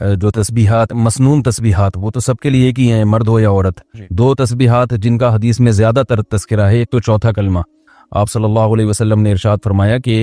जो तस्बीहात मसनून तस्बीहात वो तो सबके लिए एक ही हैं, मर्द हो या औरत। दो तस्बीहात जिनका हदीस में ज़्यादातर तज़किरा है, एक तो चौथा कलमा। आप सल्लल्लाहु अलैहि वसल्लम ने इरशाद फरमाया कि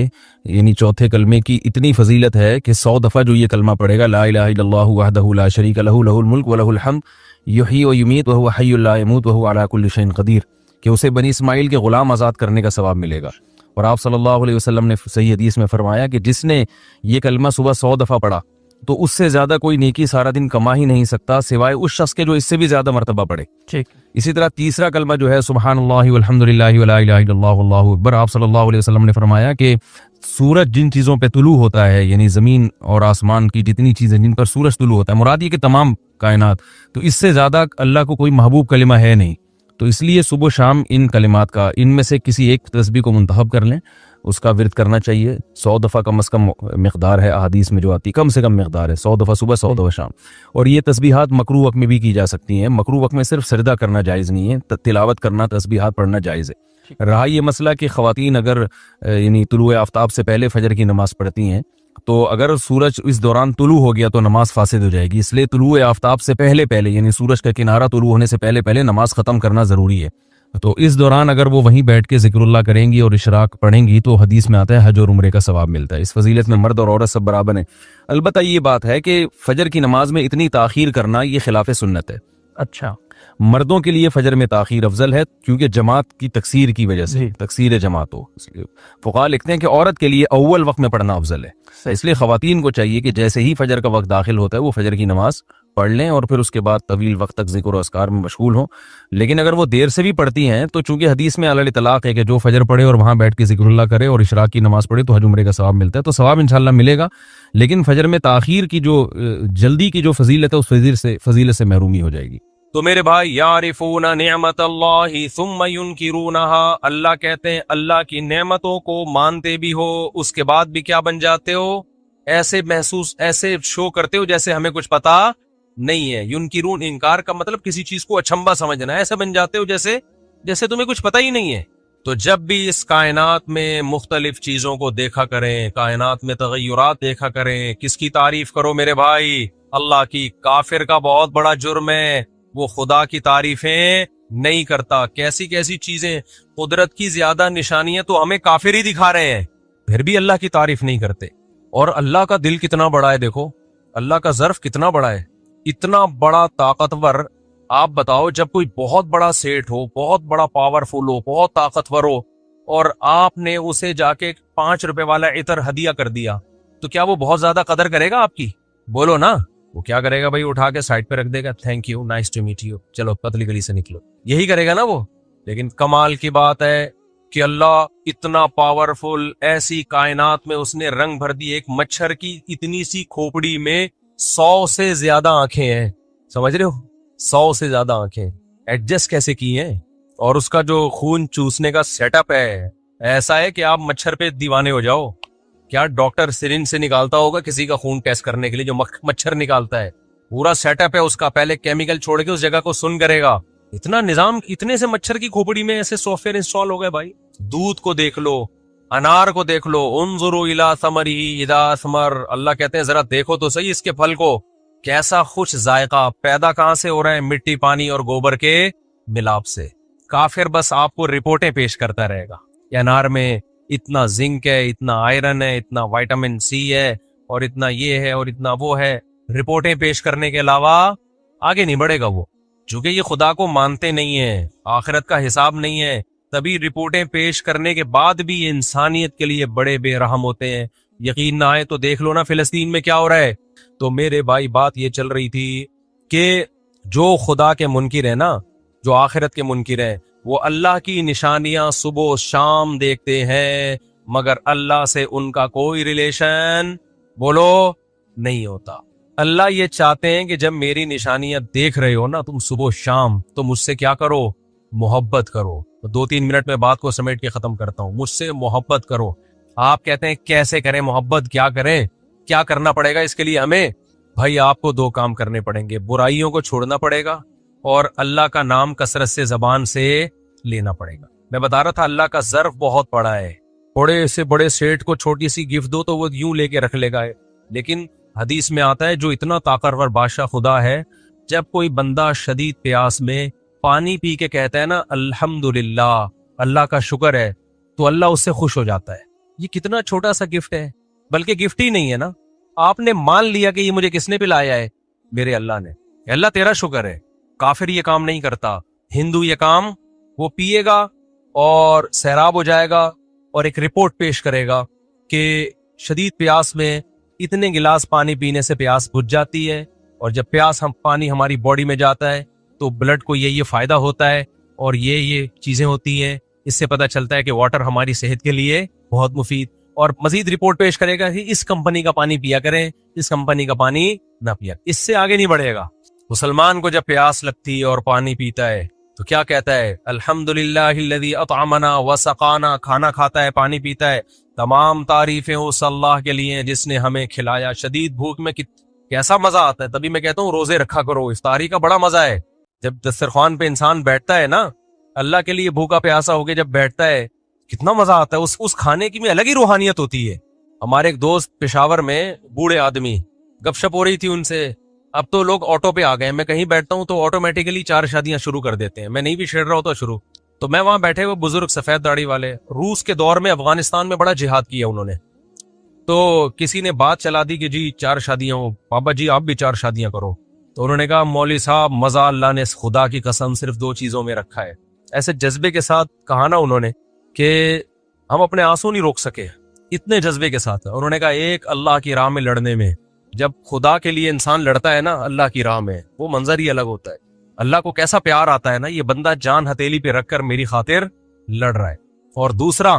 यानी चौथे कलमे की इतनी फजीलत है कि 100 दफ़ा जो ये कलमा पढ़ेगा, ला इलाहा इल्लल्लाहु वहदहु ला शरीका लहु लहुल मुल्क व लहुल हम्द युहयी व युमीत व हुवा हय्युल ला यमूत व हुवा अला कुल्लि शैइन क़दीर, कि उसे बनी इस्माइल के ग़ुलाम आज़ाद करने का सवाब मिलेगा। और आप सल्लल्लाहु अलैहि वसल्लम ने सही हदीस में फरमाया कि जिसने ये कलमा सुबह 100 दफ़ा पढ़ा तो उससे ज्यादा कोई नेकी सारा दिन कमा ही नहीं सकता, सिवाय उस शख्स के जो इससे भी ज्यादा मर्तबा पढ़े। ठीक। इसी तरह तीसरा कलमा जो है सुब्हानल्लाहि वल्हम्दुलिल्लाहि वला इलाहा इल्लल्लाह वल्लाहु अकबर, आप सल्लल्लाहु अलैहि वसल्लम ने फरमाया कि सूरज जिन चीजों पे तुलू होता है, यानी जमीन और आसमान की जितनी चीजें जिन पर सूरज तुलू होता है, मुराद ये कि तमाम कायनात, तो इससे ज्यादा अल्लाह को कोई महबूब कलिमा है नहीं। तो इसलिए सुबह शाम इन कलिमात का, इनमें से किसी एक तस्बीह को मुंतखब कर लें, उसका विर्द करना चाहिए। 100 दफ़ा कम से कम मिक़दार है, अहादीस में जो आती कम से कम मिक़दार है 100 दफ़ा सुबह 100 दफ़ा शाम। और ये तस्बीहात मकरू वक्त में भी की जा सकती हैं। मकरू वक्त में सिर्फ सजदा करना जायज़ नहीं है, तिलावत करना, तस्बीहात पढ़ना जायज़ है। रहा ये मसला कि ख़वातीन अगर यानी तुलुए आफ्ताब से पहले फजर की नमाज़ पढ़ती हैं, तो अगर सूरज इस दौरान तुलू हो गया तो नमाज फासिद हो जाएगी। इसलिए तुलुए आफ्ताब से पहले पहले, यानी सूरज का किनारा तुलू होने से पहले पहले नमाज ख़त्म करना ज़रूरी है। तो इस दौरान अगर वो वहीं बैठ के ज़िक्रुल्लाह करेंगी और इशराक पढ़ेंगी तो हदीस में आता है हज और उम्रे का सवाब मिलता है। इस फजीलत में मर्द और औरत सब बराबर हैं। अलबत्ता ये बात है कि फजर की नमाज में इतनी ताखीर करना ये खिलाफ सुन्नत है। अच्छा, मर्दों के लिए फजर में ताखीर अफजल है, क्योंकि जमात की तकसीर की वजह से, तकसीर जमात हो। फुक़हा लिखते हैं कि औरत के लिए अव्वल वक्त में पढ़ना अफजल है। इसलिए ख़वातीन को चाहिए कि जैसे ही फजर का वक्त दाखिल होता है वो फजर की नमाज पढ़ लें और फिर उसके बाद तवील वक्त तक ज़िक्र और अस्कार में मशगूल हों। लेकिन अगर वो देर से भी पढ़ती हैं तो चूंकि हदीस में अलल तलाक है कि जो फजर पढ़े और वहां बैठ के ज़िक्रुल्लाह करे और इशराक की नमाज पढ़े तो हज उम्रे का सवाब मिलता है, तो सवाब इंशाल्लाह मिलेगा। लेकिन फजर में ताखीर की जो जल्दी की जो फजीलत है, उस फजीलत से महरूमी हो जाएगी। तो मेरे भाई, यारिफूना निअमतल्लाहि सुम्मा युनकिरूनहा, अल्लाह कहते हैं अल्लाह की नेमतों को मानते भी हो, उसके बाद भी क्या बन जाते हो, ऐसे शो करते हो जैसे हमें कुछ पता नहीं है। युनकिरून, इनकार का मतलब किसी चीज को अचंबा समझना, ऐसे बन जाते हो जैसे तुम्हें कुछ पता ही नहीं है। तो जब भी इस कायनात में मुख्तलिफ चीजों को देखा करें, कायनात में तगय्युरात देखा करें, किसकी तारीफ करो मेरे भाई, अल्लाह की। काफिर का बहुत बड़ा जुर्म है, वो खुदा की तारीफें नहीं करता। कैसी कैसी चीजें, कुदरत की ज्यादा निशानियां तो हमें काफिर ही दिखा रहे हैं, फिर भी अल्लाह की तारीफ नहीं करते। और अल्लाह का दिल कितना बड़ा है, देखो अल्लाह का ज़र्फ कितना बड़ा है, इतना बड़ा ताकतवर। आप बताओ, जब कोई बहुत बड़ा सेठ हो, बहुत बड़ा पावरफुल हो, बहुत ताकतवर हो, और आपने उसे जाके 5 रुपए वाला इतर हदिया कर दिया, तो क्या वो बहुत ज्यादा कदर करेगा आपकी? बोलो ना। वो क्या करेगा भाई, उठा के साइड पे रख देगा, thank you, nice to meet you, चलो पतली गली से निकलो, यही करेगा ना वो। लेकिन कमाल की बात है कि अल्लाह इतना पावरफुल, ऐसी कायनात में उसने रंग भर दी। एक मच्छर की इतनी सी खोपड़ी में 100 से ज्यादा आंखें हैं, समझ रहे हो, 100 से ज्यादा आंखें एडजस्ट कैसे की हैं। और उसका जो खून चूसने का सेटअप है ऐसा है कि आप मच्छर पे दीवाने हो जाओ। क्या डॉक्टर सिरिंज से निकालता होगा किसी का खून टेस्ट करने के लिए, जो मच्छर निकालता है, पूरा सेटअप है उसका, पहले केमिकल छोड़ के उस जगह को सुन करेगा। इतना निजाम, इतने से मच्छर की खोपड़ी में ऐसे सॉफ्टवेयर इंस्टॉल हो गए भाई। दूध को देख लो, अनार को देख लो, उन्जुरु इला समरिही इदा असमर, अल्लाह कहते हैं जरा देखो तो सही इसके फल को, कैसा खुश जायका। पैदा कहां से हो रहा है? मिट्टी, पानी और गोबर के मिलाप से। काफिर बस आपको रिपोर्टें पेश करता रहेगा, अनार में इतना जिंक है, इतना आयरन है, इतना विटामिन सी है, और इतना ये है और इतना वो है। रिपोर्टें पेश करने के अलावा आगे नहीं बढ़ेगा वो, चूंकि ये खुदा को मानते नहीं है, आखिरत का हिसाब नहीं है, तभी रिपोर्टें पेश करने के बाद भी इंसानियत के लिए बड़े बेरहम होते हैं। यकीन ना आए तो देख लो ना फिलिस्तीन में क्या हो रहा है। तो मेरे भाई, बात ये चल रही थी कि जो खुदा के मुनकिर है ना, जो आखिरत के मुनकिर है, वो अल्लाह की निशानियां सुबह शाम देखते हैं, मगर अल्लाह से उनका कोई रिलेशन, बोलो, नहीं होता। अल्लाह ये चाहते हैं कि जब मेरी निशानियां देख रहे हो ना तुम सुबह शाम, तो मुझसे क्या करो? मोहब्बत करो। तो 2-3 मिनट में बात को समेट के खत्म करता हूं, मुझसे मोहब्बत करो। आप कहते हैं कैसे करें मोहब्बत, क्या करें, क्या करना पड़ेगा इसके लिए हमें? भाई आपको 2 काम करने पड़ेंगे, बुराइयों को छोड़ना पड़ेगा और अल्लाह का नाम कसरत से जबान से लेना पड़ेगा। मैं बता रहा था अल्लाह का ज़र्फ बहुत बड़ा है। बड़े से बड़े सेठ को छोटी सी गिफ्ट दो तो वो यूं लेके रख लेगा, लेकिन हदीस में आता है जो इतना ताकतवर बादशाह खुदा है, जब कोई बंदा शदीद प्यास में पानी पी के कहता है ना अल्हम्दुलिल्लाह, अल्लाह का शुक्र है, तो अल्लाह उससे खुश हो जाता है। ये कितना छोटा सा गिफ्ट है, बल्कि गिफ्ट ही नहीं है ना, आपने मान लिया कि ये मुझे किसने पिलाया है, मेरे अल्लाह ने। अल्लाह तेरा शुक्र है। काफिर ये काम नहीं करता, हिंदू ये काम, वो पिएगा और सैराब हो जाएगा और एक रिपोर्ट पेश करेगा कि शदीद प्यास में इतने गिलास पानी पीने से प्यास बुझ जाती है, और जब प्यास हम पानी हमारी बॉडी में जाता है तो ब्लड को ये फायदा होता है और ये चीजें होती हैं। इससे पता चलता है कि वाटर हमारी सेहत के लिए बहुत मुफीद। और मजीद रिपोर्ट पेश करेगा कि इस कंपनी का पानी पिया करें, इस कंपनी का पानी ना पिया। इससे आगे नहीं बढ़ेगा। मुसलमान को जब प्यास लगती है और पानी पीता है तो क्या कहता है, अल्हम्दुलिल्लाहिल्लज़ी अतअमना व सक़ाना, खाना खाता है, पानी पीता है, तमाम तारीफें उस अल्लाह के लिए जिसने हमें खिलाया। शदीद भूख में कैसा मजा आता है। तभी मैं कहता हूँ रोजे रखा करो, इफ्तारी का बड़ा मजा है। जब दस्तरखान पे इंसान बैठता है ना, अल्लाह के लिए भूखा प्यासा होके जब बैठता है, कितना मजा आता है। उस खाने की में अलग ही रूहानियत होती है। हमारे एक दोस्त पेशावर में, बूढ़े आदमी, गपशप हो रही थी उनसे। अब तो लोग ऑटो पे आ गए, मैं कहीं बैठता हूँ तो ऑटोमेटिकली 4 शादियां शुरू कर देते हैं, मैं नहीं भी छेड़ रहा होता शुरू। तो मैं वहां बैठे हुए बुजुर्ग सफेद दाढ़ी वाले, रूस के दौर में अफगानिस्तान में बड़ा जिहाद किया उन्होंने, तो किसी ने बात चला दी कि जी 4 शादियां हो, बाबा जी आप भी 4 शादियां करो। तो उन्होंने कहा मौलवी साहब मजा अल्लाह ने खुदा की कसम सिर्फ 2 चीजों में रखा है। ऐसे जज्बे के साथ कहा ना उन्होंने कि हम अपने आंसू नहीं रोक सके, इतने जज्बे के साथ। उन्होंने कहा एक अल्लाह की राह में लड़ने में, जब खुदा के लिए इंसान लड़ता है ना अल्लाह की राह में, वो मंजर ही अलग होता है। अल्लाह को कैसा प्यार आता है ना, ये बंदा जान हथेली पे रखकर मेरी खातिर लड़ रहा है। और दूसरा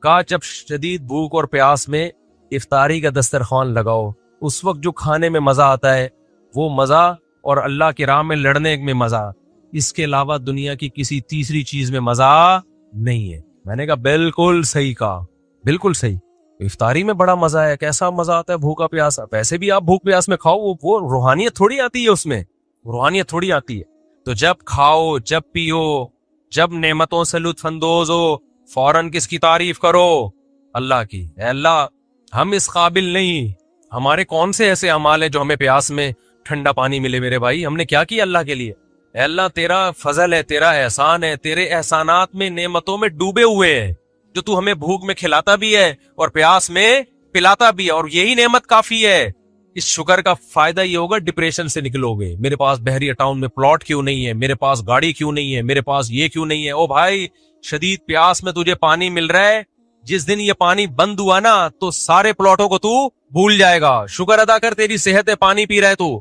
कहा जब शदीद भूख और प्यास में इफ्तारी का दस्तरखान लगाओ, उस वक्त जो खाने में मजा आता है वो मजा, और अल्लाह की राह में लड़ने में मजा, इसके अलावा दुनिया की किसी तीसरी चीज में मजा नहीं है। मैंने कहा बिल्कुल सही कहा, बिल्कुल सही। इफ्तारी में बड़ा मजा है, कैसा मजा आता है भूखा प्यासा। वैसे भी आप भूख प्यास में खाओ, वो रूहानियत थोड़ी आती है, उसमें रूहानियत थोड़ी आती है। तो जब खाओ, जब पियो, जब नेमतों से लुत्फानंदोज हो, फौरन किसकी तारीफ करो, अल्लाह की। अल्लाह हम इस काबिल नहीं, हमारे कौन से ऐसे अमाल है जो हमें प्यास में ठंडा पानी मिले। मेरे भाई हमने क्या किया अल्लाह के लिए। अल्लाह तेरा फजल है, तेरा एहसान है, तेरे एहसानात में नेमतों में डूबे हुए हैं, जो तू हमें भूख में खिलाता भी है और प्यास में पिलाता भी है, और यही नेमत काफी है। इस शुक्र का फायदा ये होगा डिप्रेशन से निकलोगे। मेरे पास बहरिया टाउन में प्लॉट क्यों नहीं है, मेरे पास गाड़ी क्यों नहीं है, मेरे पास ये क्यों नहीं है। ओ भाई शदीद प्यास में तुझे पानी मिल रहा है, जिस दिन ये पानी बंद हुआ ना तो सारे प्लॉटों को तू भूल जाएगा। शुक्र अदा कर, तेरी सेहत है, पानी पी रहा है तू,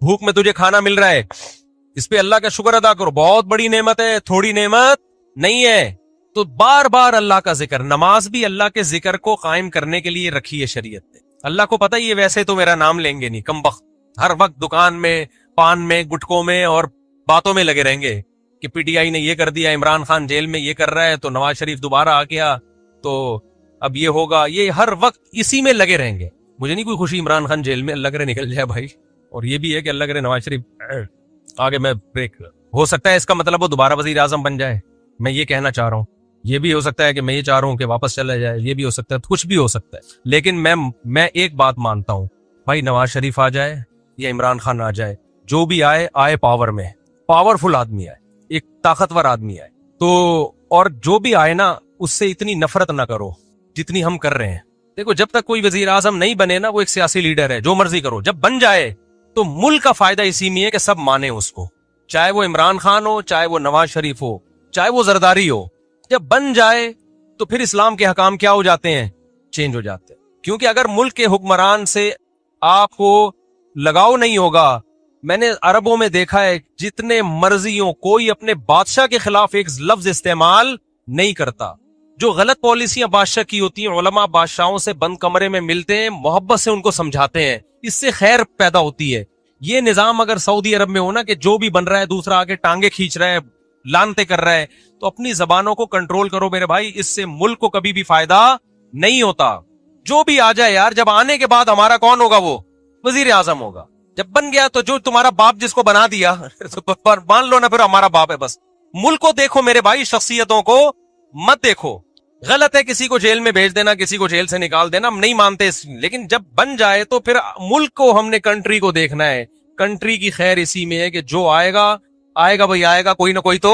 भूख में तुझे खाना मिल रहा है, इस पे अल्लाह का शुक्र अदा करो। बहुत बड़ी नेमत है, थोड़ी नेमत नहीं है। तो बार बार अल्लाह का जिक्र, नमाज भी अल्लाह के जिक्र को कायम करने के लिए रखी है शरीयत ने। अल्लाह को पता ही है वैसे तो मेरा नाम लेंगे नहीं, कमबख्त, हर वक्त दुकान में, पान में, गुटकों में और बातों में लगे रहेंगे कि पीटीआई ने ये कर दिया, इमरान खान जेल में ये कर रहा है, तो नवाज शरीफ दोबारा आ गया तो अब ये होगा, ये हर वक्त इसी में लगे रहेंगे। मुझे नहीं कोई खुशी इमरान खान जेल में, अल्लाह करे निकल जाए भाई। और ये भी है कि अल्लाह करे नवाज शरीफ आगे मैं ब्रेक, हो सकता है इसका मतलब वो दोबारा वजीर आजम बन जाए, मैं ये कहना चाह रहा हूँ। ये भी हो सकता है कि मैं ये चाह रहा हूं कि वापस चला जाए, ये भी हो सकता है, कुछ भी हो सकता है। लेकिन मैं एक बात मानता हूं भाई, नवाज शरीफ आ जाए या इमरान खान आ जाए, जो भी आए आए पावर में, पावरफुल आदमी आए, एक ताकतवर आदमी आए तो, और जो भी आए ना उससे इतनी नफरत ना करो जितनी हम कर रहे हैं। देखो जब तक कोई वजीर आजम नहीं बने ना, वो एक सियासी लीडर है, जो मर्जी करो। जब बन जाए तो मुल्क का फायदा इसी में है कि सब माने उसको, चाहे वो इमरान खान हो, चाहे वो नवाज शरीफ हो, चाहे वो जरदारी हो। जब बन जाए तो फिर इस्लाम के हकाम क्या हो जाते हैं, चेंज हो जाते हैं। क्योंकि अगर मुल्क के हुक्मरान से आपको लगाव नहीं होगा, मैंने अरबों में देखा है जितने मर्जी हो, कोई अपने बादशाह के खिलाफ एक लफ्ज इस्तेमाल नहीं करता। जो गलत पॉलिसियां बादशाह की होती हैं, उलमा बादशाहों से बंद कमरे में मिलते हैं, मोहब्बत से उनको समझाते हैं, इससे खैर पैदा होती है। ये निजाम अगर सऊदी अरब में हो ना कि जो भी बन रहा है दूसरा आके टांगे खींच रहा है, लानते कर रहा है, तो अपनी जबानों को कंट्रोल करो मेरे भाई, इससे मुल्क को कभी भी फायदा नहीं होता। जो भी आ जाए यार, जब आने के बाद हमारा कौन होगा, वो वजीर आजम होगा। जब बन गया तो जो तुम्हारा बाप जिसको बना दिया तो मान लो ना फिर हमारा बाप है बस। मुल्क को देखो मेरे भाई, शख्सियतों को मत देखो। गलत है किसी को जेल में भेज देना, किसी को जेल से निकाल देना, हम नहीं मानते, लेकिन जब बन जाए तो फिर मुल्क को, हमने कंट्री को देखना है। कंट्री की खैर इसी में है कि जो आएगा आएगा भाई, आएगा कोई ना कोई तो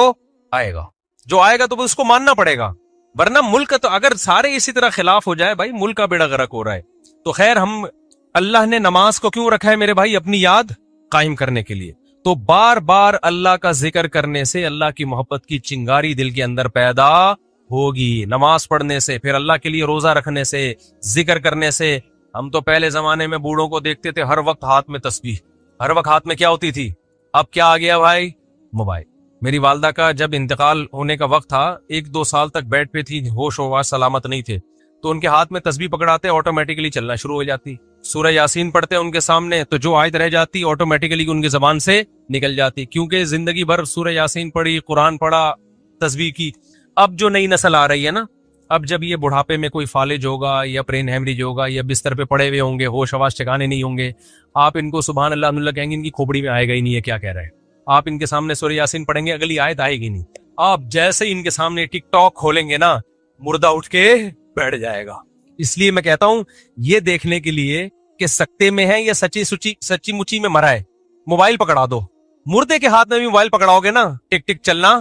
आएगा, जो आएगा तो उसको मानना पड़ेगा, वरना मुल्क तो अगर सारे इसी तरह खिलाफ हो जाए भाई, मुल्क का बेड़ा गर्क हो रहा है। तो खैर, हम, अल्लाह ने नमाज को क्यों रखा है मेरे भाई? अपनी याद कायम करने के लिए। तो बार बार अल्लाह का जिक्र करने से अल्लाह की मोहब्बत की चिंगारी दिल के अंदर पैदा होगी। नमाज पढ़ने से, फिर अल्लाह के लिए रोजा रखने से, जिक्र करने से। हम तो पहले जमाने में बूढ़ों को देखते थे हर वक्त हाथ में तस्बीह, हर वक्त हाथ में क्या होती थी? अब क्या आ गया भाई? मोबाइल। मेरी वालदा का जब इंतकाल होने का वक्त था, 1-2 साल तक बेड पे थी, होश होवाज सलामत नहीं थे, तो उनके हाथ में तस्बीह पकड़ाते ऑटोमेटिकली चलना शुरू हो जाती। सूरह यासीन पढ़ते उनके सामने तो जो आयत रह जाती ऑटोमेटिकली उनकी जबान से निकल जाती, क्योंकि जिंदगी भर सूरह यासीन पढ़ी, कुरान पढ़ा, तस्बीह की। अब जो नई नस्ल आ रही है ना, अब जब ये बुढ़ापे में कोई फालिज होगा या ब्रेन हेमरेज होगा या बिस्तर पे पड़े हुए होंगे, होश आवाज ठिकाने नहीं होंगे, आप इनको सुभान अल्लाह अल्लाह कहेंगे, इनकी खोपड़ी में आएगा ही नहीं है क्या कह रहा है। आप इनके सामने सूरह यासीन पढ़ेंगे, अगली आयत आएगी नहीं। आप जैसे ही इनके सामने टिकटॉक खोलेंगे ना, मुर्दा उठ के बैठ जाएगा। इसलिए मैं कहता हूं, ये देखने के लिए कि सकते में है या सच्ची मुची में मरा है, मोबाइल पकड़ा दो। मुर्दे के हाथ में भी मोबाइल पकड़ाओगे ना, टिक टिक चलना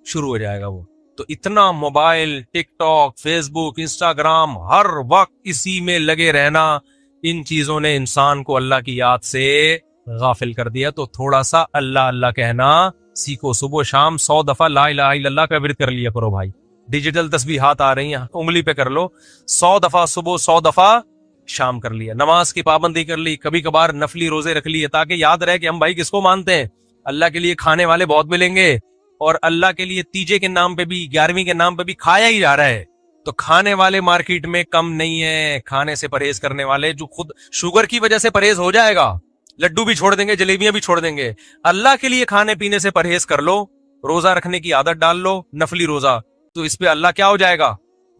शुरू हो जाएगा वो। तो इतना मोबाइल, टिकटॉक, फेसबुक, इंस्टाग्राम, हर वक्त इसी में लगे रहना, इन चीजों ने इंसान को अल्लाह की याद से गाफिल कर दिया। तो थोड़ा सा अल्लाह अल्लाह कहना सीखो। सुबह शाम 100 दफा ला इलाहा इल्लल्लाह का विर्द कर लिया करो भाई। डिजिटल तस्बीहात आ रही हैं, उंगली पे कर लो, 100 दफा सुबह, 100 दफा शाम कर लिया। नमाज की पाबंदी कर ली, कभी कभार नफली रोजे रख लिए, ताकि याद रहे कि हम भाई किसको मानते हैं। अल्लाह के लिए खाने वाले बहुत मिलेंगे, और अल्लाह के लिए तीजे के नाम पे भी, 11वीं के नाम पे भी खाया ही जा रहा है। तो खाने वाले मार्केट में कम नहीं है, खाने से परहेज करने वाले, जो खुद शुगर की वजह से परहेज हो जाएगा, लड्डू भी छोड़ देंगे, जलेबियां भी छोड़ देंगे। अल्लाह के लिए खाने पीने से परहेज कर लो, रोजा रखने की आदत डाल लो, नफली रोजा, तो इस पे अल्लाह क्या हो जाएगा?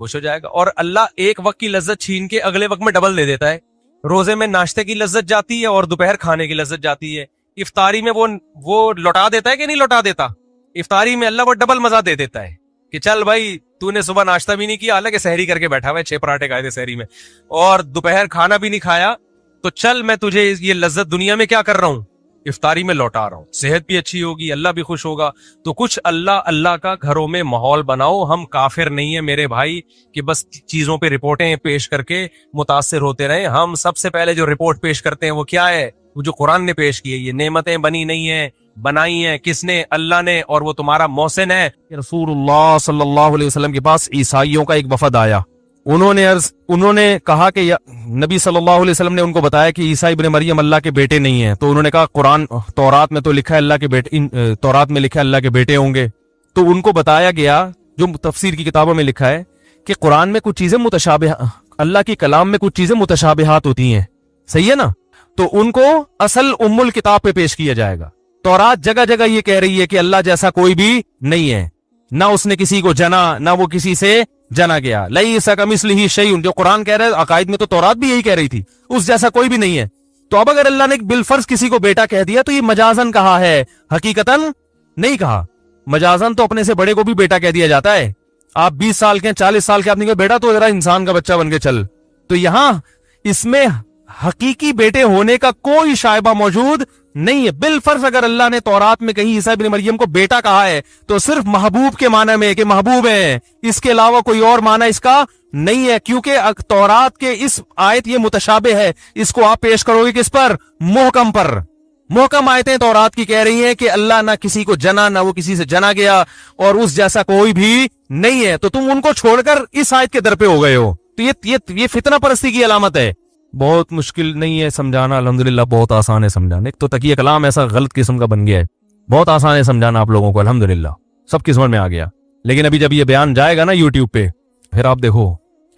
खुश हो जाएगा। और अल्लाह एक वक्त की लज्जत छीन के अगले वक्त में डबल दे देता है। रोजे में नाश्ते की लज्जत जाती है और दोपहर खाने की लज्जत जाती है। इफ्तारी में वो लौटा देता है कि नहीं लौटा देता? इफ्तारी में अल्लाह वो डबल मजा दे देता है कि चल भाई, तूने सुबह नाश्ता भी नहीं किया, हालांकि सहरी करके बैठा हुआ है, 6 पराठे खाए थे सहरी में, और दोपहर खाना भी नहीं खाया, तो चल मैं तुझे ये लज्जत दुनिया में क्या कर रहा हूं, इफ्तारी में लौटा रहा हूं। सेहत भी अच्छी होगी, अल्लाह भी खुश होगा। तो कुछ अल्लाह अल्लाह का घरों में माहौल बनाओ। हम काफिर नहीं है मेरे भाई कि बस चीजों पे रिपोर्टें पेश करके मुतासिर होते रहे। हम सबसे पहले जो रिपोर्ट पेश करते हैं वो क्या है? वो जो कुरान ने पेश की है। ये नेमतें बनी नहीं है, बनाई है किसने? अल्लाह ने, और वो तुम्हारा मोहसिन है। रसूलुल्लाह सल्लल्लाहु अलैहि वसल्लम के पास ईसाइयों का एक वफद आया। उन्होंने कहा कि नबी सल्लल्लाहु अलैहि वसल्लम ने उनको बताया कि ईसा इब्न मरियम अल्लाह के बेटे नहीं है। तो उन्होंने कहा कुरान, तौरात में तो लिखा है अल्लाह के बेटे, तौरात में लिखा है अल्लाह के बेटे होंगे। तो उनको बताया गया, जो तफसीर की किताबों में लिखा है, कि कुरान में कुछ चीजें मुतशाबिह, अल्लाह की कलाम में कुछ चीजें मुतशाबिहात होती हैं, सही है ना? तो उनको असल उम्मुल किताब पे पेश किया जाएगा। तौरात जगह जगह ये कह रही है कि अल्लाह जैसा कोई भी नहीं है, ना उसने किसी को जना, ना वो किसी से जना गया। लैसा कमिस्लिही शैउन, जो कुरान कह रहा है, अकायद में तो तौरात भी यही कह रही थी, उस जैसा कोई भी नहीं है। तो अब अगर अल्लाह ने बिलफर्ज किसी को बेटा कह दिया तो ये मजाजन कहा है, हकीकतन नहीं कहा। मजाजन तो अपने से बड़े को भी बेटा कह दिया जाता है। आप 20 साल के, 40 साल के, आपने कहा बेटा तो जरा इंसान का बच्चा बन के चल। तो यहां इसमें हकीकी बेटे होने का कोई शायबा मौजूद नहीं है। बिलफर्ज अगर अल्लाह ने तौरात में कहीं ईसा इब्न मरियम को बेटा कहा है तो सिर्फ महबूब के माने में कि महबूब है, इसके अलावा कोई और माना इसका नहीं है। क्योंकि तौरात के इस आयत ये मुतशाबे है, इसको आप पेश करोगे किस पर? मुहकम पर। मुहकम आयतें तौरात की कह रही हैं कि अल्लाह ना किसी को जना, ना वो किसी से जना गया, और उस जैसा कोई भी नहीं है। तो तुम उनको छोड़कर इस आयत के दर पे हो गए हो। तो ये फितना परस्ती की अलामत है। बहुत मुश्किल नहीं है समझाना, अल्हम्दुलिल्लाह बहुत आसान है समझाना। एक तो तकिया कलाम ऐसा गलत किस्म का बन गया है, बहुत आसान है समझाना आप लोगों को, अल्हम्दुलिल्लाह सब किस्म में आ गया। लेकिन अभी जब ये बयान जाएगा ना यूट्यूब पे, फिर आप देखो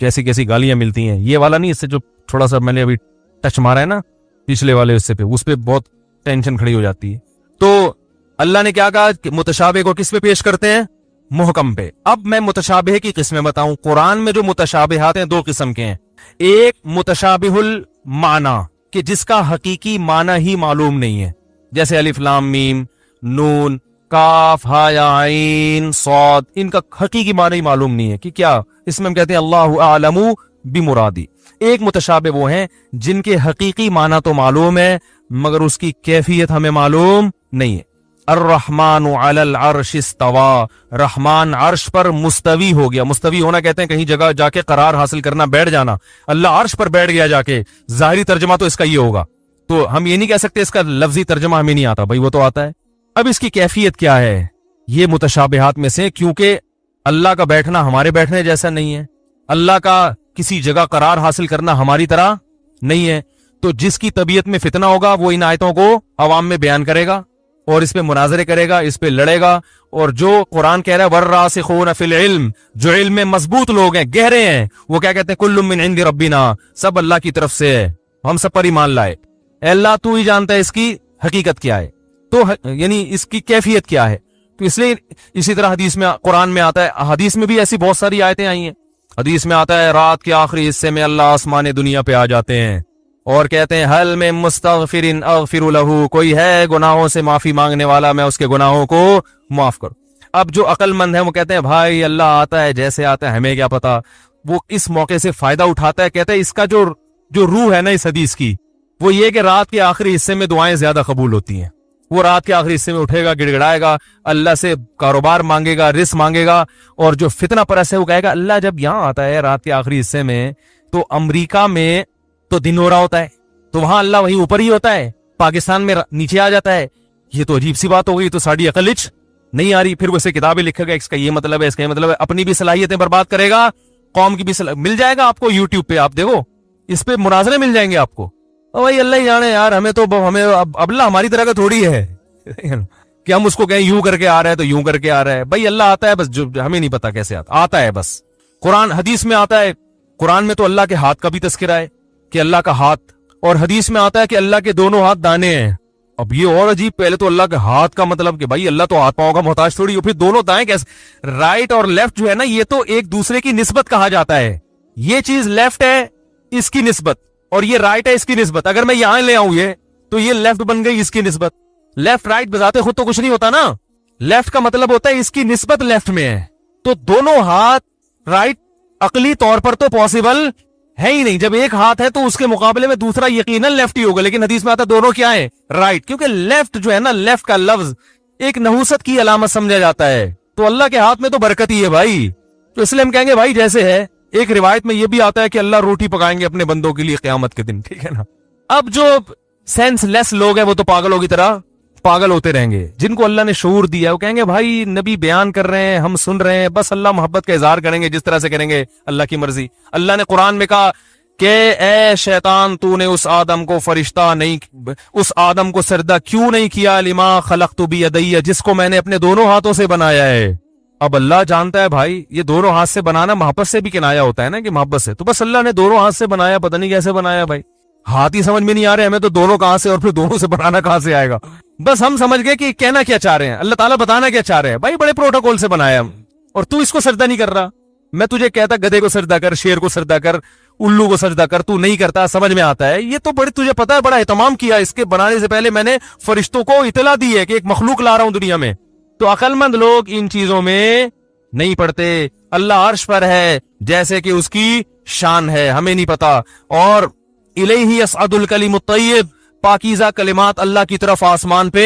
कैसी कैसी गालियां मिलती हैं। ये वाला नहीं, इससे जो थोड़ा सा मैंने अभी टच मारा है ना पिछले वाले हिस्से पे, उस पे बहुत टेंशन खड़ी हो जाती है। तो अल्लाह ने क्या कहा कि मुतशाबे को किस पे पेश करते हैं? मुहकम पे। अब मैं मुतशाबे की किस्में बताऊं। कुरान में जो मुतशाबिहात हैं 2 किस्म के हैं। एक मुतशाबिहुल माना, कि जिसका हकीकी माना ही मालूम नहीं है, जैसे अलिफ लाम मीम, नून, काफ हा या आइन सौद, इनका हकीकी माने ही मालूम नहीं है कि क्या। इसमें हम कहते हैं अल्लाहु आलमू बिमुरादी। एक मुतशाबे वो हैं जिनके हकीकी माना तो मालूम है मगर उसकी कैफियत हमें मालूम नहीं है। अर्रहमानु अलल अर्श इस्तवा, रहमान अर्श पर मुस्तवी हो गया। मुस्तवी होना कहते हैं कहीं जगह जाके करार हासिल करना, बैठ जाना। अल्लाह अर्श पर बैठ गया जाके, जाहिरी तर्जमा तो इसका ये होगा। तो हम ये नहीं कह सकते इसका लफ्जी तर्जमा हमें नहीं आता, भाई वो तो आता है। अब इसकी कैफियत क्या है, ये मुतशाबिहात में से, क्योंकि अल्लाह का बैठना हमारे बैठने जैसा नहीं है, अल्लाह का किसी जगह करार हासिल करना हमारी तरह नहीं है। तो जिसकी तबीयत में फितना होगा वो इन आयतों को अवाम में बयान करेगा और इस पे मुनाजरे करेगा, इस पे लड़ेगा। और जो कुरान कह रहा है वर्रासिखून फिल इल्म, जो इल्म में मजबूत लोग हैं, गहरे हैं, वो क्या कहते हैं कुल्लुम मिन इंदी रब्बिना, सब अल्लाह की तरफ से है, हम सब पर ईमान लाए। अल्लाह तू ही जानता है इसकी हकीकत क्या है, तो यानी इसकी कैफियत क्या है। तो इसलिए इसी तरह हदीस में, कुरान में आता है, हदीस में भी ऐसी बहुत सारी आयतें आई हैं। हदीस में आता है रात के आखिरी हिस्से में अल्लाह आसमान दुनिया पे आ जाते हैं और कहते हैं हल में मुस्तगफिरिन अगफिरु लहू, कोई है गुनाहों से माफी मांगने वाला, मैं उसके गुनाहों को माफ करूं। अब जो अक्लमंद है वो कहते हैं भाई अल्लाह आता है जैसे आता है, हमें क्या पता। वो इस मौके से फायदा उठाता है, कहते हैं इसका जो रूह है ना इस हदीस की, वो ये कि रात के आखिरी हिस्से में दुआएं ज्यादा कबूल होती हैं। वो रात के आखिरी हिस्से में उठेगा, गिड़गिड़ाएगा, अल्लाह से कारोबार मांगेगा, रिस्क मांगेगा। और जो फितना परस है वो कहेगा अल्लाह जब यहां आता है रात के आखिरी हिस्से में, तो अमरीका में तो दिन हो रहा होता है, तो वहां अल्लाह वहीं ऊपर ही होता है, पाकिस्तान में नीचे आ जाता है। ये तो अजीब सी बात हो गई, तो साड़ी अकलिच नहीं आ रही। फिर वैसे किताबें लिखेगा, इसका ये मतलब है, इसका ये मतलब है, अपनी भी सलाहियतें बर्बाद करेगा, कौम की भी मिल जाएगा आपको यूट्यूब पे, आप देखो इस पे मुनाजरे मिल जाएंगे आपको। भाई अल्लाह ही जाने यार, हमें तो हमें अब अल्लाह हमारी तरह का थोड़ी है कि हम उसको कहें यूं करके आ रहा है तो यूं करके आ रहा है। भाई अल्लाह आता है, बस जो हमें नहीं पता कैसे आता है बस। कुरान हदीस में आता है, कुरान में तो अल्लाह के हाथ का भी तस्करा है कि अल्लाह का हाथ, और हदीस में आता है कि अल्लाह के दोनों हाथ दाने हैं। अब ये और अजीब, पहले तो अल्लाह के हाथ का मतलब कि भाई अल्लाह तो हाथ पांव का मोहताज थोड़ी हो, फिर दोनों दाएं कैसे? राइट और लेफ्ट जो है ना, ये तो एक दूसरे की निस्बत कहा जाता है। ये चीज लेफ्ट है इसकी निस्बत, और ये राइट है इसकी निस्बत। अगर मैं यहां ले आऊं ये, तो ये लेफ्ट बन गई इसकी निस्बत। लेफ्ट राइट बजाते खुद तो कुछ नहीं होता ना, लेफ्ट का मतलब होता है इसकी निस्बत लेफ्ट में है। तो दोनों हाथ राइट अकली तौर पर तो पॉसिबल है ही नहीं। जब एक हाथ है तो उसके मुकाबले में दूसरा यकीनन लेफ्ट ही होगा, लेकिन हदीस में आता दोनों क्या है? राइट। क्योंकि लेफ्ट जो है ना, लेफ्ट का लफ्ज एक नहूसत की अलामत समझा जाता है। तो अल्लाह के हाथ में तो बरकत ही है भाई। तो इसलिए हम कहेंगे भाई जैसे है, एक रिवायत में यह भी आता है कि अल्लाह रोटी पकाएंगे अपने बंदों के लिए क़यामत के दिन, ठीक है ना। अब जो सेंसलेस लोग हैं वो तो पागलों की तरह पागल होते रहेंगे। जिनको अल्लाह ने शऊर दिया वो कहेंगे भाई नबी बयान कर रहे हैं, हम सुन रहे हैं, बस अल्लाह मोहब्बत का इजहार करेंगे जिस तरह से करेंगे, अल्लाह की मर्जी। अल्लाह ने कुरान में कहा कि ए शैतान, तूने उस आदम को फरिश्ता नहीं, उस आदम को सरदा क्यों नहीं किया, लिमा खलक़तु बियदैया, जिसको मैंने अपने दोनों हाथों से बनाया है। अब अल्लाह जानता है भाई ये दोनों हाथ से बनाना मोहब्बत से भी किनाया होता है ना, कि मोहब्बत से, तो बस अल्लाह ने दोनों हाथ से बनाया, पता नहीं कैसे बनाया भाई, हाथ ही समझ में नहीं आ रहे हमें तो दोनों कहां से, और फिर दोनों से बनाना कहां से आएगा। बस हम समझ गए कि कहना क्या चाह रहे हैं, अल्लाह ताला बताना क्या चाह रहे हैं। भाई बड़े प्रोटोकॉल से बनाया, और तू इसको सजदा नहीं कर रहा। मैं तुझे कहता गधे को सजदा कर, शेर को सजदा कर, उल्लू को सजदा कर, तू नहीं करता, समझ में आता है। ये तो बड़ी तुझे पता है, बड़ा एहतमाम किया, इसके बनाने से पहले मैंने फरिश्तों को इतला दी है कि एक मखलूक ला रहा हूं दुनिया में। तो अक्लमंद लोग इन चीजों में नहीं पढ़ते। अल्लाह अर्श पर है जैसे कि उसकी शान है, हमें नहीं पता। और इलैहि यसअदुल कलिमुत तय्यब, पाकीज़ा कलिमात अल्लाह की तरफ आसमान पे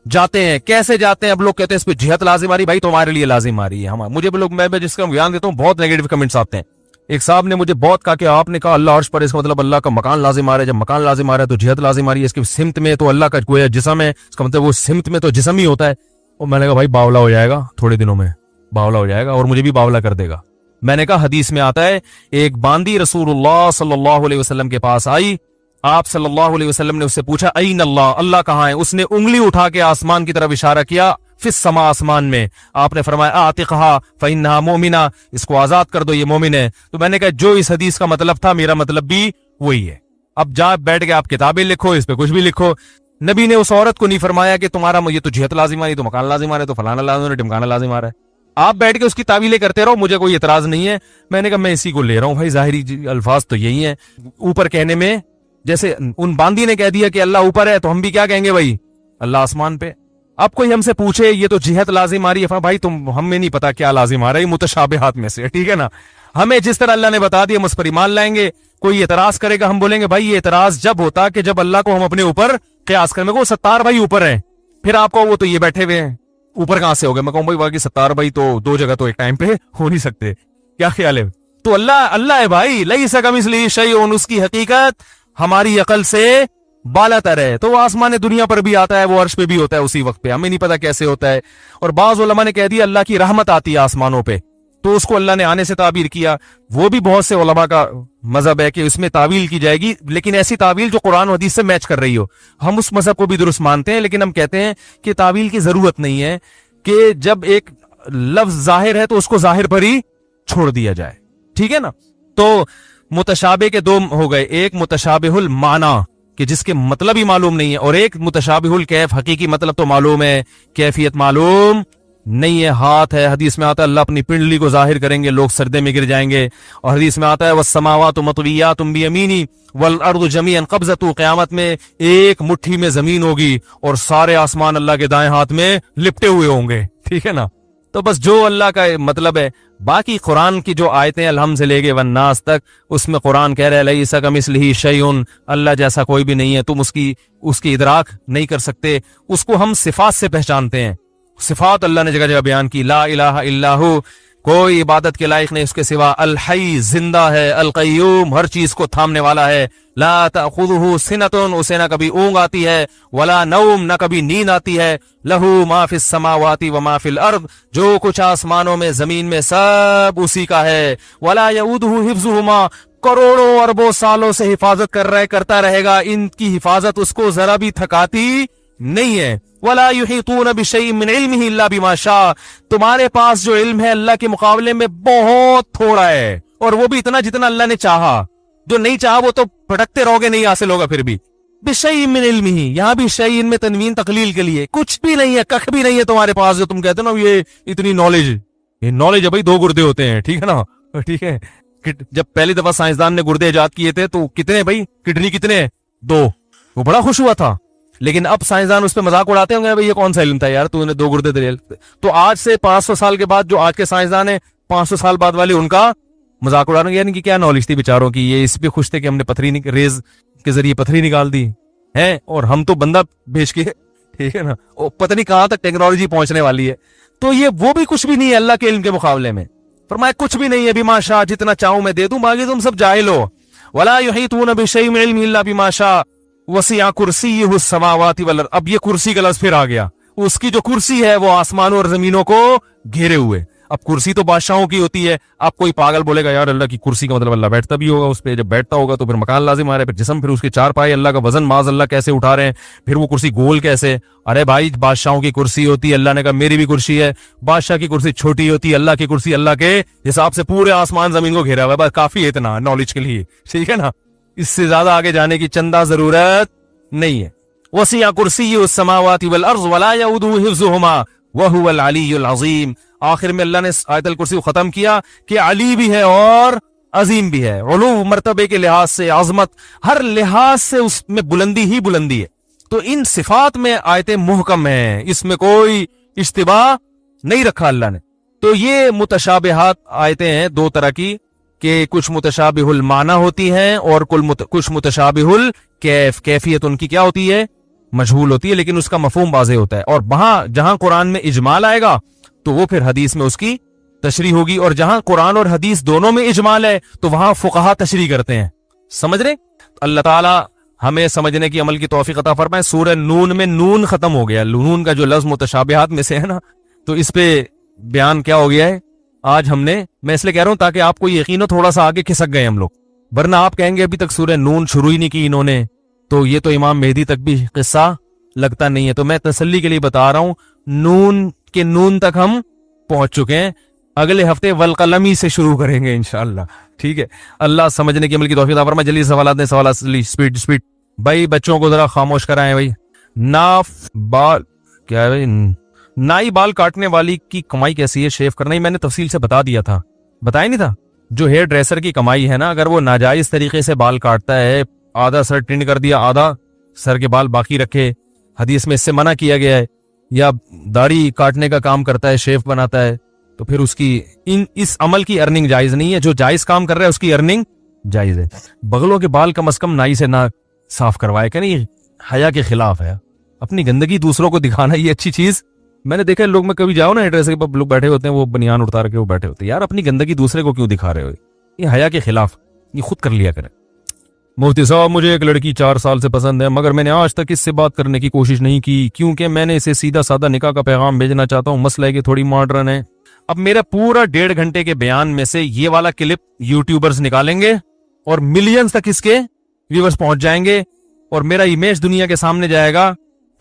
जाते हैं। कैसे जाते हैं? अब लोग कहते हैं इस पे जिहत लाजिम आ रही, भाई तुम्हारे लिए लाजिम आ रही है, हमारे मुझे भी लोग, मैं जिसका बयान देता हूँ बहुत नेगेटिव कमेंट्स आते हैं। एक साहब ने मुझे बहुत कहा कि आपने कहा अल्लाह अर्श पर, इसका मतलब अल्लाह का मकान लाजिम आ रहा है, जब मकान लाजिम आ रहा है तो जिहत लाजिम आ रही है, इसकी सिमत में तो अल्लाह का गोया जिस्म है, इसका मतलब वो सिमत में तो जिस्म ही होता है। और मैंने कहा भाई बावला हो जाएगा, थोड़े दिनों में बावला हो जाएगा और मुझे भी बावला कर देगा। मैंने कहा हदीस में आता है एक बांदी रसूलुल्लाह सल्लल्लाहु अलैहि वसल्लम के पास आई, आप सल्लल्लाहु अलैहि वसल्लम ने उससे पूछा अईन अल्लाह, अल्लाह कहाँ है? उसने उंगली उठा के आसमान की तरफ इशारा किया, फिस समा, आसमान में। आपने फरमाया आतिक़हा फ़इन्नहा मोमिना, इसको आजाद कर दो, ये मोमिन है। तो मैंने कहा जो इस हदीस का मतलब था मेरा मतलब भी वही है। अब जा बैठ के आप किताबें लिखो, इस पे कुछ भी लिखो। नबी ने उस औरत को नहीं फरमाया कि तुम्हारा ये तो जिहत लाजिम आ रही, तो मकान लाजिम आ रहा है, तो फलाना लाजिम आ रहा है, ढिमकाना लाजिम आ रहा है। आप बैठ के उसकी तावीलें करते रहो, मुझे कोई एतराज नहीं है। मैंने कहा मैं इसी को ले रहा हूं भाई, जाहिरी अल्फाज तो यही है। ऊपर कहने में, जैसे उन बांदी ने कह दिया कि अल्लाह ऊपर है, तो हम भी क्या कहेंगे भाई, अल्लाह आसमान पे। अब कोई हमसे पूछे ये तो जिहत लाजिम आ रही है, भाई तुम हमें नहीं पता क्या लाजिम आ रहा है, मुतशाबिहात में से, ठीक है ना। हमें जिस तरह अल्लाह ने बता दिया हम उस पर ईमान लाएंगे। कोई एतराज करेगा हम बोलेंगे भाई ये एतराज जब होता कि जब अल्लाह को हम अपने ऊपर कयास करें। मैं कहूँ सत्तार भाई ऊपर है, फिर आपको वो तो ये बैठे हुए हैं, ऊपर कहां से हो गए। मैं कहूँ भाई बाकी सत्तार भाई तो दो जगह तो एक टाइम पे हो नहीं सकते, क्या ख्याल है। तो अल्लाह अल्लाह है भाई, लईसा कमिस्लिही शैउन, उसकी हकीकत हमारी अकल से बालातर है। तो वो आसमान दुनिया पर भी आता है, वो अर्श पे भी होता है उसी वक्त पे, हमें नहीं पता कैसे होता है। और बाज उलमा ने कह दिया अल्लाह की रहमत आती है आसमानों पे, तो उसको अल्लाह ने आने से ताबीर किया। वो भी बहुत से उलमा का मजहब है कि उसमें तावील की जाएगी, लेकिन ऐसी तावील जो कुरान और हदीस से मैच कर रही हो। हम उस मजहब को भी दुरुस्त मानते हैं, लेकिन हम कहते हैं कि तावील की जरूरत नहीं है, कि जब एक लफ्ज जाहिर है तो उसको जाहिर पर ही छोड़ दिया जाए, ठीक है ना। तो मुतशाबे के दो हो गए, एक मुतशाबिहुल माना कि जिसके मतलब ही मालूम नहीं है, और एक मुतशाबिहुल कैफ, हकीकी मतलब तो मालूम है, कैफियत मालूम नहीं है। हाथ है, हदीस में आता है अल्लाह अपनी पिंडली को जाहिर करेंगे, लोग सर्दे में गिर जाएंगे। और हदीस में आता है वस्समावातु मतवियातुम बियमीनी वल अर्दु जमीअन क़ब्ज़तु, क़यामत में एक मुट्ठी में जमीन होगी और सारे आसमान अल्लाह के दाएं हाथ में लिपटे हुए होंगे, ठीक है ना। तो बस जो अल्लाह का मतलब है। बाकी कुरान की जो आयतें अलहम से लेके वन्नास तक, उसमें कुरान कह रहा है लईसा कमिस्लिही शैउन, अल्लाह जैसा कोई भी नहीं है, तुम उसकी इदराक नहीं कर सकते। उसको हम सिफात से पहचानते हैं। सिफात अल्लाह ने जगह जगह बयान की, ला इलाहा इल्लाहु, कोई इबादत के लायक नहीं उसके सिवा, अल हई, जिंदा है, अल कय्यूम, हर चीज को थामने वाला है, ला ताखुदुहु सिनतुन, उसे ना कभी ऊंग आती है, वला नौम, ना कभी नींद आती है, लहू मा फिस समावाति व मा फिल अर्द, जो कुछ आसमानों में जमीन में सब उसी का है, वला यऊदुहु हिफ्जुहुमा, करोड़ों अरबों सालों से हिफाजत करता रहेगा, इनकी हिफाजत उसको जरा भी थकाती नहीं है। वला युहीतून बिशैइन मिन इल्मिही इल्ला बिमा शाअ, तुम्हारे पास जो इल्म है अल्लाह के मुकाबले में बहुत थोड़ा है, और वो भी इतना जितना अल्लाह ने चाहा। जो नहीं चाहा वो तो भटकते रहोगे, नहीं हासिल होगा फिर भी। बिशैइन मिन इल्मिही, यहां भी शैइन में तनवीन तकलील के लिए, कुछ भी नहीं है, कख भी नहीं है तुम्हारे पास जो तुम कहते हो ना ये इतनी नॉलेज। ये नॉलेज है भाई, दो गुर्दे होते हैं, ठीक है ना, ठीक है। जब पहली दफा साइंसदान ने गुर्दे इजाद किए थे तो कितने भाई, किडनी कितने, दो, वो बड़ा खुश हुआ था। लेकिन अब साइंसदान उस पर मजाक उड़ाते होंगे भाई ये कौन सा इल्म था यार, तूने दो गुर्दे दे। तो आज से 500 साल के बाद जो आज के साइंसदान है, 500 साल बाद वाले उनका मजाक उड़ा रहे हैं, यानी कि क्या नॉलेज थी बेचारों की, ये इस पे खुश थे कि हमने पथरी रेज के जरिए पथरी निकाल दी है, और हम तो बंदा भेज के, ठीक है ना, और पता नहीं कहां तक टेक्नोलॉजी पहुंचने वाली है। तो ये वो भी कुछ भी नहीं है अल्लाह के इल्म के मुकाबले में। फरमाया कुछ भी नहीं है, बिमा शाअ, जितना चाहूं मैं दे दूं, बाकी तुम सब जाहिल हो। वला युहीतून बिशैइन मिन इल्मिही इल्ला बिमा शाअ वसिअ कुर्सियुहु समावाति वल अर्द। अब ये कुर्सी का लफ्ज़ फिर आ गया, उसकी जो कुर्सी है वो आसमानों और जमीनों को घेरे हुए। अब कुर्सी तो बादशाहों की होती है। अब कोई पागल बोलेगा यार अल्लाह की कुर्सी का मतलब अल्लाह बैठता भी होगा उस पर, जब बैठता होगा तो फिर मकान लाजिम आ रहा है, फिर जिस्म, फिर उसके चार पाए, अल्लाह का वजन माज अल्लाह कैसे उठा रहे हैं, फिर वो कुर्सी गोल कैसे। अरे भाई बादशाहों की कुर्सी होती है, अल्लाह ने कहा मेरी भी कुर्सी है। बादशाह की कुर्सी छोटी होती है, अल्लाह की कुर्सी अल्लाह के हिसाब से पूरे आसमान जमीन को घेरा हुआ है। बस काफी है इतना नॉलेज के लिए, ठीक है ना, इससे ज्यादा आगे जाने की चंदा जरूरत नहीं है। वसिअ कुर्सियुहु समावाति वल अर्ज़ वला यऊदुहु हिफ्ज़ुहुमा व हुवल अलीयुल अज़ीम। आखिर में अल्लाह ने आयतुल कुर्सी को खत्म किया कि अली भी है और अजीम भी है। उलू मर्तबे के लिहाज से, आजमत हर लिहाज से उसमें बुलंदी ही बुलंदी है। तो इन सिफात में आयतें मुहकम हैं, इसमें कोई इश्तिबा नहीं रखा अल्लाह ने। तो ये मुतशाबिहात आयतें हैं दो तरह की, कि कुछ मुतशाबिहुल माना होती हैं और कुछ मुतशाबिहुल कैफियत उनकी क्या होती है, मजहूल होती है, लेकिन उसका मफहूम वाज़ेह होता है। और वहां जहां कुरान में इजमाल आएगा तो वो फिर हदीस में उसकी तशरी होगी, और जहां कुरान और हदीस दोनों में इजमाल है तो वहां फुकहा तशरी करते हैं। समझ रहे? अल्लाह ताला हमें समझने की अमल की तौफीक अता फरमाए। सूरह नून में नून खत्म हो गया, नून का जो लफ्ज मुतशाबिहात में से है ना, तो इस पे बयान क्या हो गया है आज हमने। मैं इसलिए कह रहा हूं ताकि आपको यकीन हो, थोड़ा सा आगे खिसक गए हम लोग, वरना आप कहेंगे अभी तक सूरह नून शुरू ही नहीं की इन्होंने, तो ये तो इमाम मेहदी तक भी किस्सा लगता नहीं है। तो मैं तसल्ली के लिए बता रहा हूं, नून के नून तक हम पहुंच चुके हैं। अगले हफ्ते वल कलमी से शुरू करेंगे इंशाअल्लाह, ठीक है। अल्लाह समझने की अमल की तौफीक अता फरमाए। जल्दी सवालात ने, सवाल स्पीड भाई, बच्चों को जरा खामोश कराएं भाई। नाफ बाल क्या है भाई, नाई बाल काटने वाली की कमाई कैसी है? शेव करना ही मैंने तफसील से बता दिया था, बताया नहीं था। जो हेयर ड्रेसर की कमाई है ना, अगर वो नाजायज तरीके से बाल काटता है, आधा सर टिंड कर दिया, आधा सर के बाल बाकी रखे, हदीस में इससे मना किया गया है। या दाढ़ी काटने का काम करता है, शेफ बनाता है, तो फिर उसकी इस अमल की अर्निंग जायज नहीं है। जो जायज काम कर रहा है उसकी अर्निंग जायज है। बगलों के बाल कम से कम नाई से ना साफ करवाए, क्या नहीं, हया के खिलाफ है। अपनी गंदगी दूसरों को दिखाना ये अच्छी चीज मैंने देखा है। लोग में कभी जाओ ना एड्रेस के पास, लोग बैठे होते हैं, वो बनियान उतार के वो बैठे होते हैं। यार अपनी गंदगी दूसरे को क्यों दिखा रहे हो? ये हया के खिलाफ, ये खुद कर लिया करें। मुफ्ती साहब मुझे एक लड़की 4 साल से पसंद है, मगर मैंने आज तक इससे बात करने की कोशिश नहीं की, क्योंकि मैंने इसे सीधा साधा निकाह का पैगाम भेजना चाहता हूँ। मसला है कि थोड़ी मॉडर्न है। अब मेरा पूरा 1.5 घंटे के बयान में से ये वाला क्लिप यूट्यूबर्स निकालेंगे और मिलियंस तक इसके व्यूअर्स पहुंच जाएंगे, और मेरा इमेज दुनिया के सामने जाएगा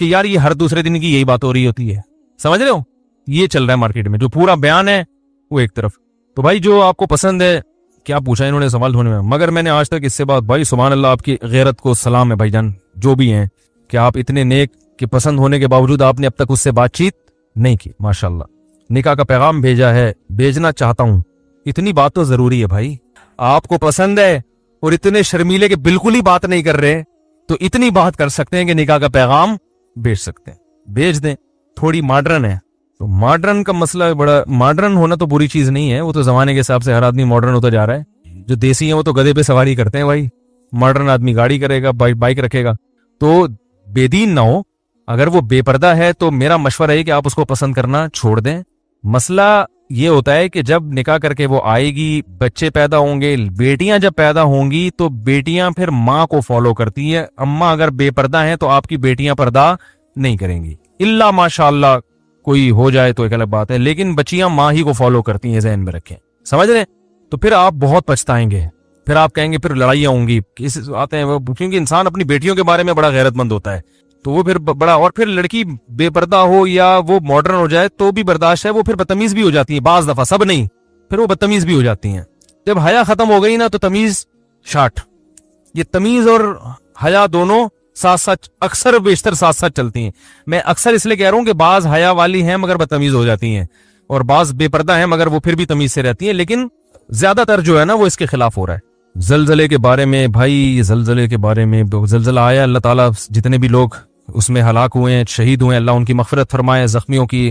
कि यार ये हर दूसरे दिन की यही बात हो रही होती है। समझ रहे हो? ये चल रहा है मार्केट में। जो पूरा बयान है वो एक तरफ। तो भाई जो आपको पसंद है, क्या पूछा इन्होंने सवाल ढूंढने में, मगर मैंने आज तक इससे बात, भाई सुभान अल्लाह, आपकी गैरत को सलाम है भाईजान, जो भी हैं, कि आप इतने नेक के पसंद होने के बावजूद आपने अब तक उससे बातचीत नहीं की। माशाल्लाह, निकाह का पैगाम भेजा है, भेजना चाहता हूं। इतनी बात तो जरूरी है भाई। आपको पसंद है और इतने शर्मीले के बिल्कुल ही बात नहीं कर रहे, तो इतनी बात कर सकते हैं कि निकाह का पैगाम भेज सकते हैं, भेज दें। थोड़ी मॉडर्न है तो मॉडर्न का मसला बड़ा, मॉडर्न होना तो बुरी चीज नहीं है, वो तो जमाने के हिसाब से हर आदमी मॉडर्न होता जा रहा है। जो देसी है वो तो गधे पे सवारी करते हैं भाई, मॉडर्न आदमी गाड़ी करेगा, बाइक रखेगा। तो बेदीन ना हो, अगर वो बेपर्दा है तो मेरा मशवरा है कि आप उसको पसंद करना छोड़ दें। मसला ये होता है कि जब निकाह करके वो आएगी, बच्चे पैदा होंगे, बेटियां जब पैदा होंगी तो बेटियां फिर माँ को फॉलो करती है। अम्मा अगर बेपर्दा हैं तो आपकी बेटियां पर्दा नहीं करेंगी, इल्ला माशाअल्लाह कोई हो जाए तो एक अलग बात है, लेकिन बच्चियां माँ ही को फॉलो करती हैं, ज़हन में रखें। समझ रहे? तो फिर आप बहुत पछताएंगे, फिर आप कहेंगे फिर लड़ाइयां होंगी, आते हैं वो, क्योंकि इंसान अपनी बेटियों के बारे में बड़ा गैरतमंद होता है, तो वो फिर बड़ा, और फिर लड़की बेपर्दा हो या वो मॉडर्न हो जाए तो भी बर्दाश्त है, वो फिर बदतमीज भी हो जाती है बाज दफा, सब नहीं, फिर वो बदतमीज भी हो जाती हैं। जब हया खत्म हो गई ना तो तमीज शाट। ये तमीज और हया दोनों साथ साथ, अक्सर बेशतर साथ साथ चलती हैं। मैं अक्सर इसलिए कह रहा हूं कि बाज हया वाली हैं मगर बदतमीज हो जाती हैं, और बाज बेपर्दा हैं मगर वो फिर भी तमीज से रहती हैं, लेकिन ज्यादातर जो है ना वो इसके खिलाफ हो रहा है। जलजले के बारे में भाई, जलजले के बारे में, जलजला आया, अल्लाह ताला जितने भी लोग उसमें हलाक हुए हैं, शहीद हुए हैं, अल्लाह उनकी मगफिरत फरमाए, जख्मियों की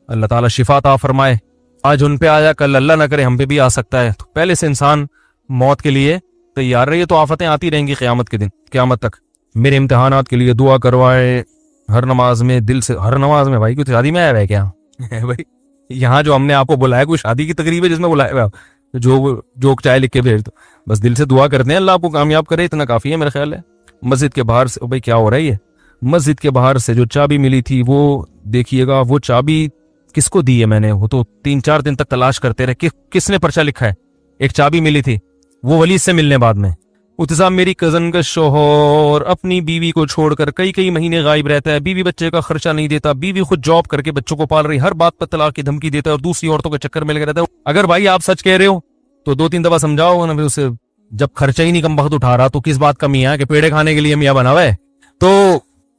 अल्लाह ताला शिफा अता फरमाए। आज उन पे आया, कल अल्लाह ना करे हम पे भी आ सकता है, तो पहले से इंसान मौत के लिए तैयार रही। तो आफतें आती रहेंगी क़यामत के दिन, क़यामत तक। मेरे इम्तिहानात के लिए दुआ करवाए हर नमाज में, दिल से, हर नमाज में। भाई कुछ शादी में आया है क्या? भाई यहाँ जो हमने आपको बुलाया कोई शादी की तकरीब है जिसमें बुलाया हुआ, जो जोक चाय लिख के भेज दो, बस दिल से दुआ करते हैं अल्लाह आपको कामयाब करे, इतना काफी है मेरा ख्याल है। मस्जिद के बाहर से, भाई क्या हो रहा है ये, मस्जिद के बाहर से जो चाबी मिली थी वो देखिएगा, वो चाबी किसको दी है मैंने, वो तो 3-4 दिन तक तलाश करते रहे किसने पर्चा लिखा है। एक चाबी मिली थी, वो वली से मिलने बाद में। उतसा मेरी कजन का शोहर अपनी बीवी को छोड़कर कई महीने गायब रहता है, बीवी बच्चे का खर्चा नहीं देता, बीवी खुद जॉब करके बच्चों को पाल रही, हर बात पर तलाक की धमकी देता है और दूसरी औरतों के चक्कर में लगा रहता है। अगर भाई आप सच कह रहे हो तो 2-3 दफा समझाओ ना, फिर उसे जब खर्चा ही नहीं कम वक्त उठा रहा तो किस बात का मियाँ कि पेड़े खाने के लिए मियाँ बना हुआ है। तो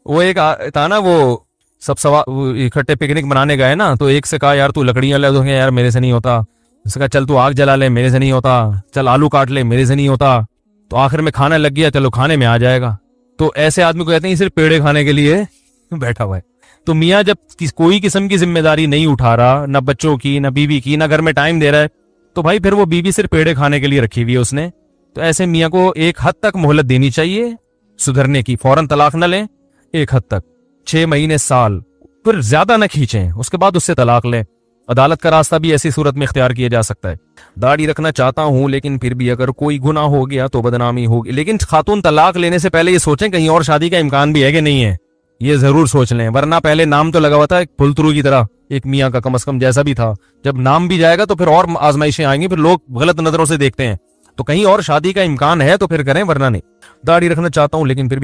वो एक था ना, वो सब इकट्ठे पिकनिक मनाने गए ना, तो एक से कहा यार तू लकड़ियां ले दो, यार मेरे से नहीं होता। उसने कहा चल तू आग जला ले, मेरे से नहीं होता। चल आलू काट ले, मेरे से नहीं होता। तो आखिर में खाना लग गया, चलो खाने में आ जाएगा। तो ऐसे आदमी को कहते हैं सिर्फ पेड़े खाने के लिए बैठा हुआ है। तो मियाँ जब कोई किस्म की जिम्मेदारी नहीं उठा रहा, ना बच्चों की, ना बीवी की, ना घर में टाइम दे रहा है, तो भाई फिर वो बीवी सिर्फ पेड़े खाने के लिए रखी हुई है उसने। तो ऐसे मियाँ को एक हद तक मोहलत देनी चाहिए सुधरने की, फौरन तलाक न लें, एक हद तक 6 महीने, साल, फिर ज्यादा न खींचें, उसके बाद उससे तलाक लें। अदालत का रास्ता भी ऐसी सूरत में इख्तियार किया जा सकता है। दाढ़ी रखना चाहता हूं लेकिन फिर भी अगर कोई गुनाह हो गया तो बदनामी होगी। लेकिन खातून तलाक लेने से पहले ये सोचें कहीं और शादी का इम्कान भी है कि नहीं है, ये जरूर सोच लें, वरना पहले नाम तो लगा हुआ था फुलतरू की तरह एक मियाँ का, कम से कम जैसा भी था। जब नाम भी जाएगा तो फिर और आजमाइशें आएंगी, फिर लोग गलत नजरों से देखते हैं। तो कहीं और शादी का इम्कान है तो फिर करें, वरना नहीं। दाढ़ी रखना चाहता हूं लेकिन फिर भी